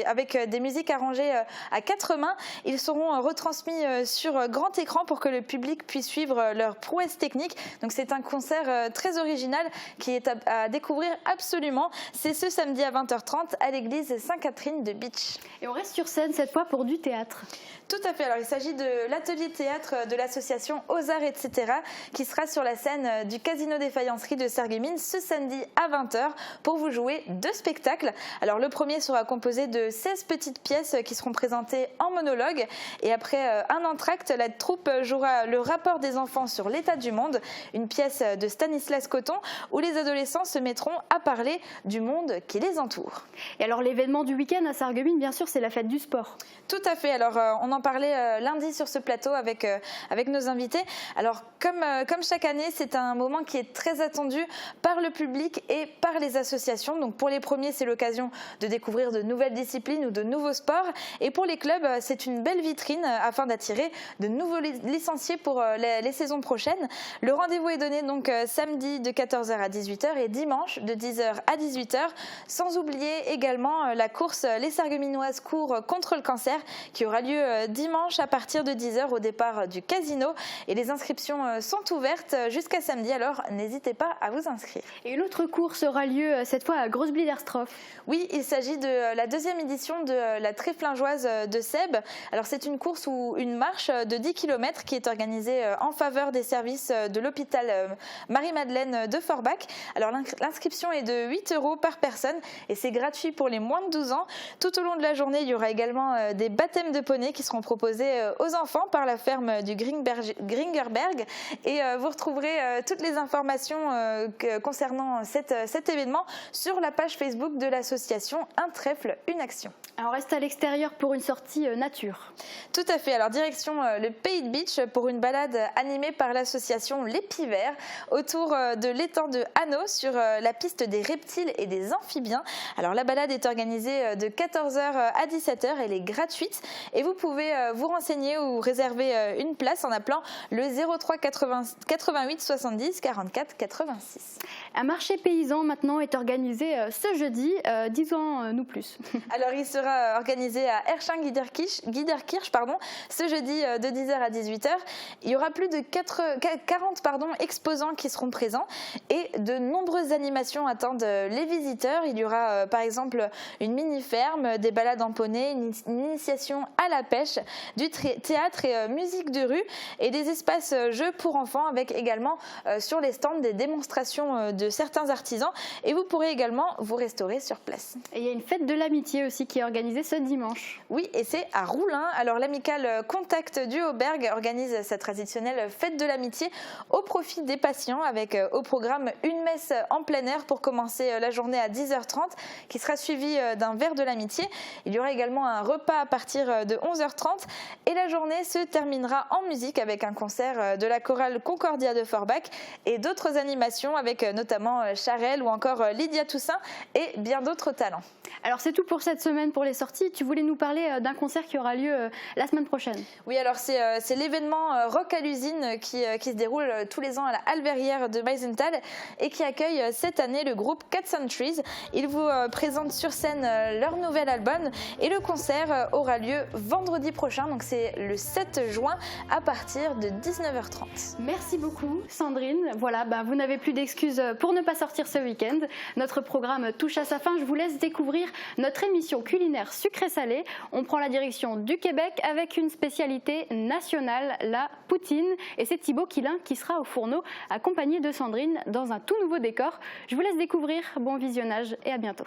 avec des musiques arrangées à 4 mains. Ils seront retransmis sur grand écran pour que le public puisse suivre leur prouesse technique. Donc c'est un concert très original qui est à découvrir absolument. C'est ce samedi à 20h30 à l'église Sainte-Catherine de Beach. Et on reste sur scène cette fois pour du théâtre. Tout à fait. Alors il s'agit de l'atelier théâtre de l'association Aux Arts, etc. qui sera sur la scène du Casino des Faïenceries de Sarreguemines ce samedi à 20h pour vous jouer 2 spectacles. Alors le premier sera composé de 16 petites pièces qui seront présentées en monologue et après un entracte, la troupe jouera Le rapport des enfants sur l'état du monde, une pièce de Stanislas Coton où les adolescents se mettront à parler du monde qui les entoure. Et alors l'événement du week-end à Sarreguemines, bien sûr, c'est la fête du sport. Tout à fait. Alors on en parlait lundi sur ce plateau avec nos invités. Alors comme chaque année, c'est un moment qui est très attendu par le public et par les associations. Donc pour les premiers, c'est l'occasion de découvrir de nouvelles disciplines ou de nouveaux sports. Et pour les clubs, c'est une belle vitrine afin d'attirer de nouveaux licenciés pour les saisons prochaines. Le rendez-vous est donné donc samedi de 14h à 18h et dimanche de 10h à 18h. Sans oublier également la course Les Sarregueminoises courent contre le cancer qui aura lieu dimanche à partir de 10h au départ du casino. Et les inscriptions sont ouvertes jusqu'à samedi, alors n'hésitez pas à vous inscrire. Et une autre course aura lieu cette fois à Grosse-Bliederstroff. Oui, il s'agit de la 2e édition de la Tréflingeoise de Seb. Alors c'est une course ou une marche de 10 km qui est organisée en faveur des services de l'hôpital Marie-Madeleine de Forbach. Alors l'inscription est de 8 € par personne et c'est gratuit pour les moins de 12 ans. Tout au long de la journée, il y aura également des baptêmes de poney qui seront proposés aux enfants par la ferme du Gringerberg. Et vous retrouverez toutes les informations concernant cet événement sur la page Facebook de l'association Un Trèfle, une action. Alors on reste à l'extérieur pour une sortie nature. Tout à fait. Alors direction le Pays de Beach pour une balade animée par l'association Les Pivers autour de l'étang de Hanau sur la piste des reptiles et des amphibiens. Alors la balade est organisée de 14h à 17h. Elle est gratuite et vous pouvez vous renseigner ou réserver une place en appelant le 03 88 70 44 86. Un marché paysan maintenant est organisé ce jeudi. Dis-en-nous plus. Alors il sera organisé à Ersching-Giederkirch ce jeudi de 10h à 18h. Il y aura plus de 40 exposants qui seront présents et de nombreuses animations attendent les visiteurs. Il y aura par exemple une mini-ferme, des balades en poney, une initiation à la pêche, du théâtre et musique de rue et des espaces jeux pour enfants avec également sur les stands des démonstrations de certains artisans et vous pourrez également vous restaurer sur place. Et il y a une fête de l'amitié aussi qui est organisée ce dimanche. Oui, et c'est à Roulin. Alors l'amicale Contact du Auberg organise sa traditionnelle fête de l'amitié au profit des patients avec au programme une messe en plein air pour commencer la journée à 10h30 qui sera suivie d'un verre de l'amitié. Il y aura également un repas à partir de 11h30 19h30 et la journée se terminera en musique avec un concert de la chorale Concordia de Forbach et d'autres animations avec notamment Charelle ou encore Lydia Toussaint et bien d'autres talents. Alors c'est tout pour cette semaine pour les sorties. Tu voulais nous parler d'un concert qui aura lieu la semaine prochaine. Oui, alors c'est l'événement Rock à l'usine qui se déroule tous les ans à la Halle Verrière de Meisenthal et qui accueille cette année le groupe Cats and Trees. Ils vous présentent sur scène leur nouvel album et le concert aura lieu vendredi prochain, donc c'est le 7 juin à partir de 19h30. Merci beaucoup Sandrine. Voilà, vous n'avez plus d'excuses pour ne pas sortir ce week-end. Notre programme touche à sa fin. Je vous laisse découvrir notre émission culinaire sucré-salé. On prend la direction du Québec avec une spécialité nationale, la poutine. Et c'est Thibaut Quilin qui sera au fourneau accompagné de Sandrine dans un tout nouveau décor. Je vous laisse découvrir. Bon visionnage et à bientôt.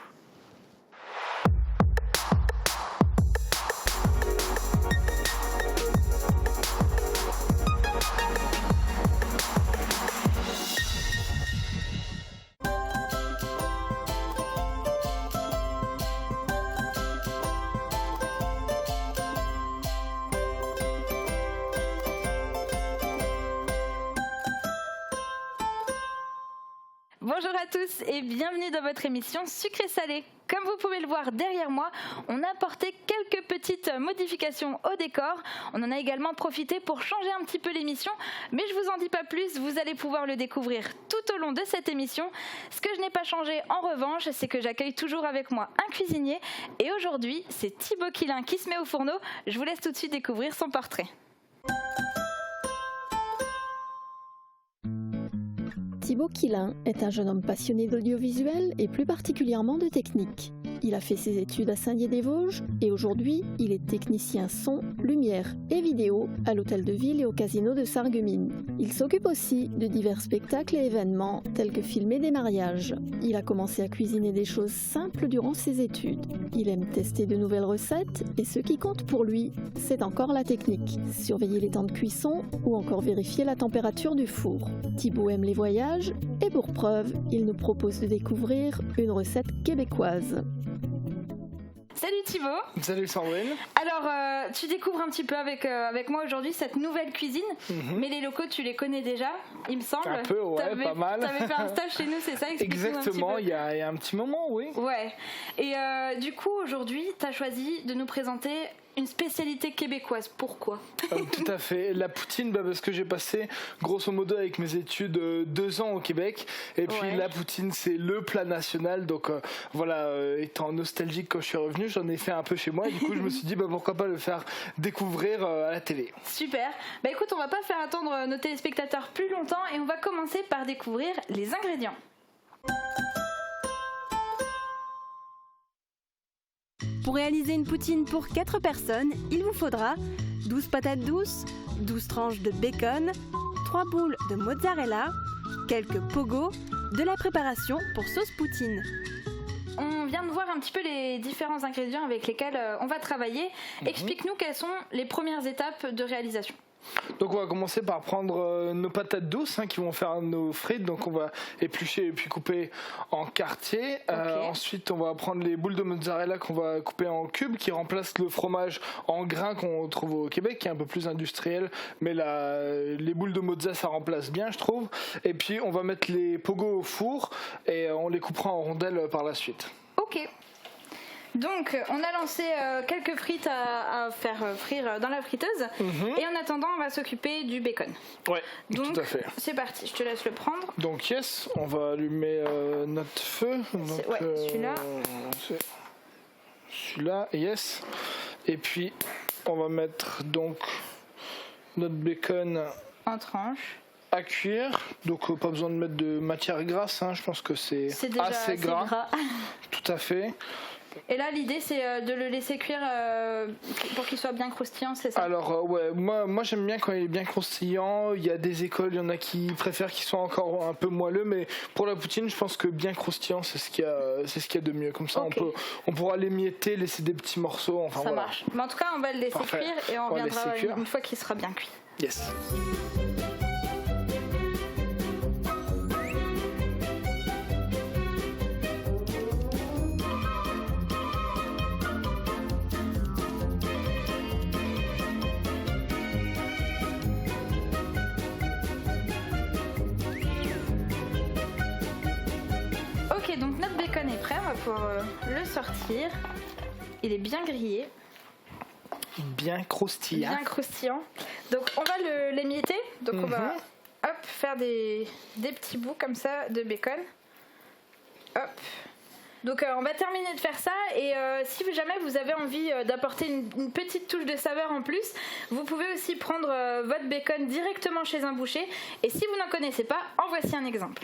Bonjour à tous et bienvenue dans votre émission Sucré-Salé. Comme vous pouvez le voir derrière moi, on a apporté quelques petites modifications au décor. On en a également profité pour changer un petit peu l'émission, mais je vous en dis pas plus, vous allez pouvoir le découvrir tout au long de cette émission. Ce que je n'ai pas changé en revanche, c'est que j'accueille toujours avec moi un cuisinier et aujourd'hui, c'est Thibaut Quilin qui se met au fourneau. Je vous laisse tout de suite découvrir son portrait. Thibaut Quilin est un jeune homme passionné d'audiovisuel et plus particulièrement de technique. Il a fait ses études à Saint-Dié-des-Vosges et aujourd'hui, il est technicien son, lumière et vidéo à l'hôtel de ville et au casino de Sarreguemines. Il s'occupe aussi de divers spectacles et événements tels que filmer des mariages. Il a commencé à cuisiner des choses simples durant ses études. Il aime tester de nouvelles recettes et ce qui compte pour lui, c'est encore la technique. Surveiller les temps de cuisson ou encore vérifier la température du four. Thibaut aime les voyages et pour preuve, il nous propose de découvrir une recette québécoise. Salut Thibaut. Salut Sandrine. Alors, tu découvres un petit peu avec moi aujourd'hui cette nouvelle cuisine, mais les locaux tu les connais déjà, il me semble. Un peu, ouais, pas mal. Tu avais fait un stage chez nous, c'est ça? Exactement, il y a un petit moment, oui. Ouais. Et du coup, aujourd'hui, tu as choisi de nous présenter une spécialité québécoise. Pourquoi? Tout à fait. La poutine, parce que j'ai passé, grosso modo, avec mes études, 2 ans au Québec. Et puis, la poutine, c'est le plat national. Donc, voilà, étant nostalgique quand je suis revenu, j'en ai fait un peu chez moi. Et du coup, je me suis dit, pourquoi pas le faire découvrir à la télé. Super. Écoute, on va pas faire attendre nos téléspectateurs plus longtemps et on va commencer par découvrir les ingrédients. Pour réaliser une poutine pour 4 personnes, il vous faudra 12 patates douces, 12 tranches de bacon, 3 boules de mozzarella, quelques pogos, de la préparation pour sauce poutine. On vient de voir un petit peu les différents ingrédients avec lesquels on va travailler. Explique-nous quelles sont les premières étapes de réalisation. Donc on va commencer par prendre nos patates douces qui vont faire nos frites. Donc on va éplucher et puis couper en quartiers. Ensuite on va prendre les boules de mozzarella qu'on va couper en cubes, qui remplacent le fromage en grains qu'on trouve au Québec, qui est un peu plus industriel, mais les boules de mozza ça remplace bien, je trouve. Et puis on va mettre les pogos au four et on les coupera en rondelles par la suite. Ok. Donc, on a lancé quelques frites à faire frire dans la friteuse. Et en attendant, on va s'occuper du bacon. Ouais, donc, tout à fait. C'est parti, je te laisse le prendre. Donc, yes, on va allumer notre feu. Donc, celui-là. Celui-là, yes. Et puis, on va mettre donc notre bacon en tranches. À cuire, donc pas besoin de mettre de matière grasse, je pense que c'est assez gras. Tout à fait. Et là, l'idée, c'est de le laisser cuire pour qu'il soit bien croustillant, c'est ça? Alors, moi j'aime bien quand il est bien croustillant. Il y a des écoles, il y en a qui préfèrent qu'il soit encore un peu moelleux, mais pour la poutine, je pense que bien croustillant, c'est ce qu'il y a de mieux. Comme ça, on pourra l'émietter, laisser des petits morceaux. Enfin, ça marche. Mais en tout cas, on va le laisser cuire et on reviendra une fois qu'il sera bien cuit. Yes. est prêt, on va pouvoir le sortir. Il est bien grillé. Bien croustillant. Bien croustillant. Donc on va l'émietter. Donc on va faire des petits bouts comme ça de bacon. Hop. Donc on va terminer de faire ça et si jamais vous avez envie d'apporter une petite touche de saveur en plus, vous pouvez aussi prendre votre bacon directement chez un boucher et si vous n'en connaissez pas, en voici un exemple.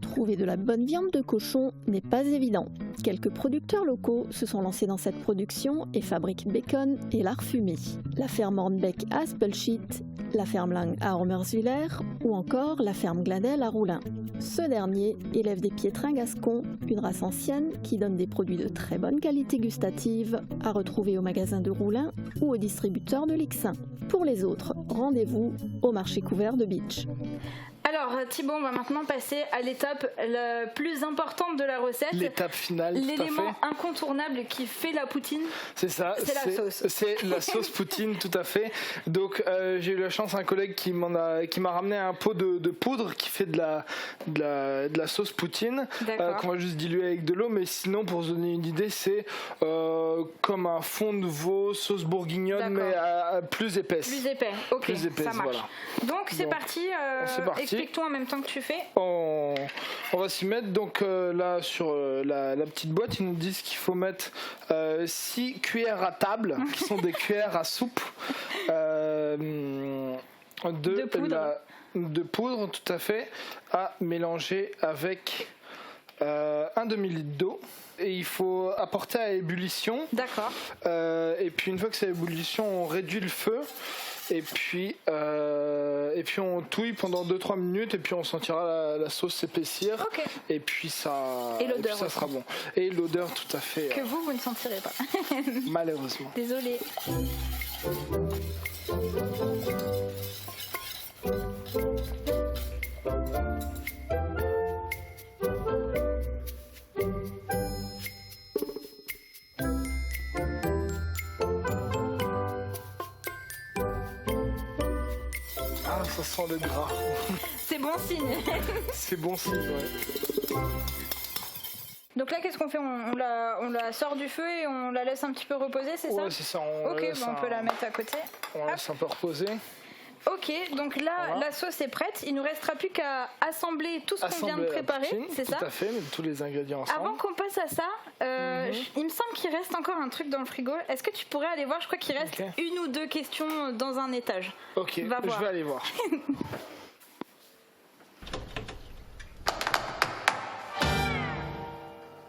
Trouver de la bonne viande de cochon n'est pas évident. Quelques producteurs locaux se sont lancés dans cette production et fabriquent bacon et lard fumé. La ferme Hornbeck à Spelshit, la ferme Lang à Ormerswiller ou encore la ferme Gladel à Roulin. Ce dernier élève des piétrins gascons, une race ancienne qui donne des produits de très bonne qualité gustative à retrouver au magasin de Roulin ou au distributeur de Lixin. Pour les autres, rendez-vous au marché couvert de Beach. Alors Thibaut, on va maintenant passer à l'étape la plus importante de la recette. L'étape finale, l'élément incontournable qui fait la poutine. C'est ça, c'est la sauce. C'est la sauce poutine, tout à fait. Donc j'ai eu la chance, un collègue qui m'a ramené un pot de poudre qui fait de la sauce poutine, qu'on va juste diluer avec de l'eau. Mais sinon, pour vous donner une idée, c'est comme un fond de veau, sauce bourguignonne, mais plus épaisse. Plus épais, ok, plus épaisse, ça marche. Voilà. Donc c'est parti. Explique-toi en même temps que tu fais. On va s'y mettre. Donc là, sur la petite boîte, ils nous disent qu'il faut mettre 6 cuillères à table, qui sont des cuillères à soupe, de poudre, tout à fait, à mélanger avec un demi-litre d'eau. Et il faut apporter à ébullition. D'accord. Et puis une fois que c'est à ébullition, on réduit le feu. Et puis on touille pendant 2-3 minutes et puis on sentira la sauce s'épaissir. Okay. Et puis ça sera bon. Et l'odeur, tout à fait. Que vous ne sentirez pas. Malheureusement. Désolée. Ça sent le gras. C'est bon signe. C'est bon signe, ouais. Donc là, qu'est-ce qu'on fait ? On la sort du feu et on la laisse un petit peu reposer, c'est ça ? Ouais, c'est ça. On peut la mettre à côté. On la laisse un peu reposer. Ok, donc là, la sauce est prête. Il ne nous restera plus qu'à assembler tout ce qu'on vient de préparer, c'est ça ? Tout à fait, mettre tous les ingrédients ensemble. Avant qu'on passe à ça, il me semble qu'il reste encore un truc dans le frigo. Est-ce que tu pourrais aller voir ? Je crois qu'il reste une ou deux questions dans un étage. Ok, je vais aller voir.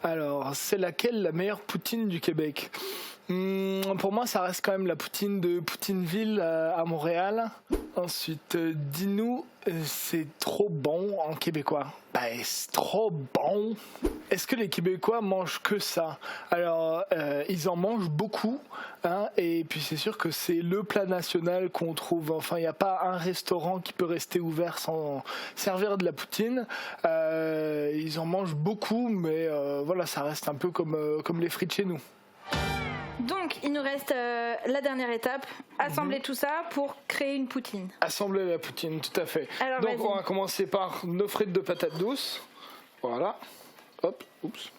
Alors, c'est laquelle la meilleure poutine du Québec ? Pour moi, ça reste quand même la poutine de Poutineville à Montréal. Ensuite, dis-nous, c'est trop bon en québécois. C'est trop bon. Est-ce que les Québécois mangent que ça ? Alors, ils en mangent beaucoup, hein, et puis c'est sûr que c'est le plat national qu'on trouve. Enfin, il n'y a pas un restaurant qui peut rester ouvert sans servir de la poutine. Ils en mangent beaucoup, mais voilà, ça reste un peu comme les frites chez nous. Donc, il nous reste la dernière étape, assembler tout ça pour créer une poutine. Assembler la poutine, tout à fait. Alors, donc, on va commencer par nos frites de patates douces. Voilà. Hop, oups.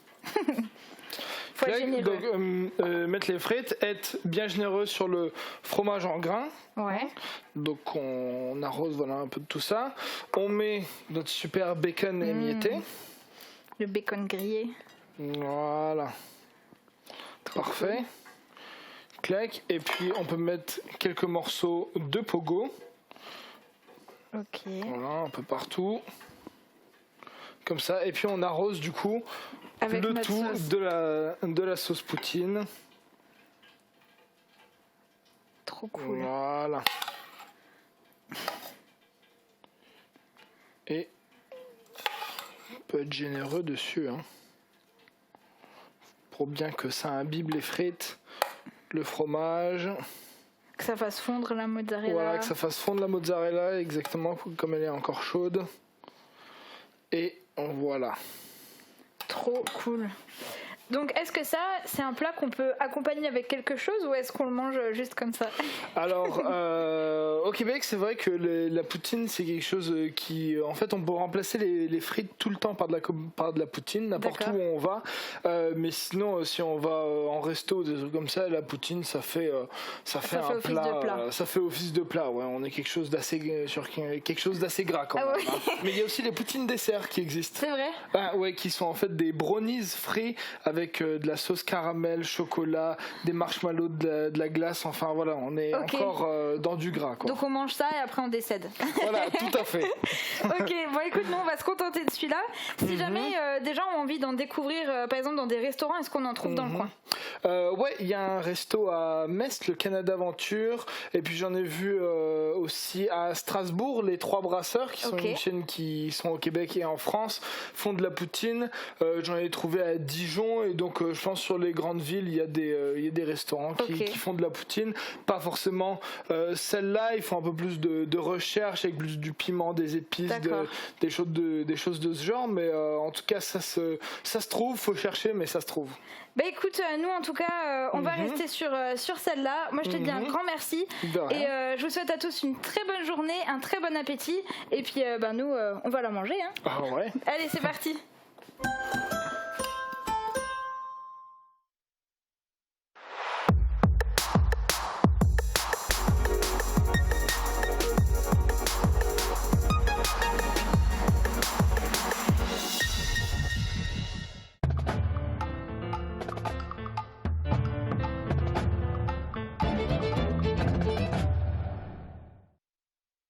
Faut être généreux. Donc, mettre les frites, être bien généreux sur le fromage en grains. Ouais. Donc, on arrose voilà, un peu de tout ça. On met notre super bacon émietté. Le bacon grillé. Voilà. Parfait. Clac. Et puis on peut mettre quelques morceaux de pogo. Ok. Voilà, un peu partout. Comme ça. Et puis on arrose du coup avec le tout de la sauce poutine. Trop cool. Voilà. Et on peut être généreux dessus, hein. Pour bien que ça imbibe les frites, le fromage. Que ça fasse fondre la mozzarella. Voilà, que ça fasse fondre la mozzarella, exactement, comme elle est encore chaude. Et voilà. Trop cool. Donc est-ce que ça, c'est un plat qu'on peut accompagner avec quelque chose ou est-ce qu'on le mange juste comme ça? Alors, au Québec, c'est vrai que la poutine, c'est quelque chose qui, en fait, on peut remplacer les frites tout le temps par de la poutine, n'importe où on va. Mais sinon, si on va en resto, des trucs comme ça, la poutine, ça fait un plat. Ça fait office de plat. Ouais, on est quelque chose d'assez gras quand même. Hein. Mais il y a aussi les poutines desserts qui existent. C'est vrai. Ouais, qui sont en fait des brownies frits avec de la sauce caramel, chocolat, des marshmallows, de la glace. Enfin voilà, on est encore dans du gras. Quoi. Donc on mange ça et après on décède. Voilà, tout à fait. Ok, bon écoute, nous on va se contenter de celui-là. Si jamais des gens ont envie d'en découvrir, par exemple dans des restaurants, est-ce qu'on en trouve dans le coin? Ouais, il y a un resto à Metz, le Canada Aventure, et puis j'en ai vu aussi à Strasbourg, les Trois Brasseurs, qui sont une chaîne qui sont au Québec et en France, font de la poutine. J'en ai trouvé à Dijon, et donc je pense sur les grandes villes, il y a des restaurants qui font de la poutine. Pas forcément celle-là, ils font un peu plus de recherche avec plus du piment, des épices, des choses de ce genre, mais en tout cas ça se trouve, faut chercher, mais ça se trouve. Bah écoute, nous en tout cas, on va rester sur celle-là. Moi je te dis un grand merci et je vous souhaite à tous une très bonne journée, un très bon appétit et puis nous on va la manger. Hein. Ah ouais. Allez, c'est parti.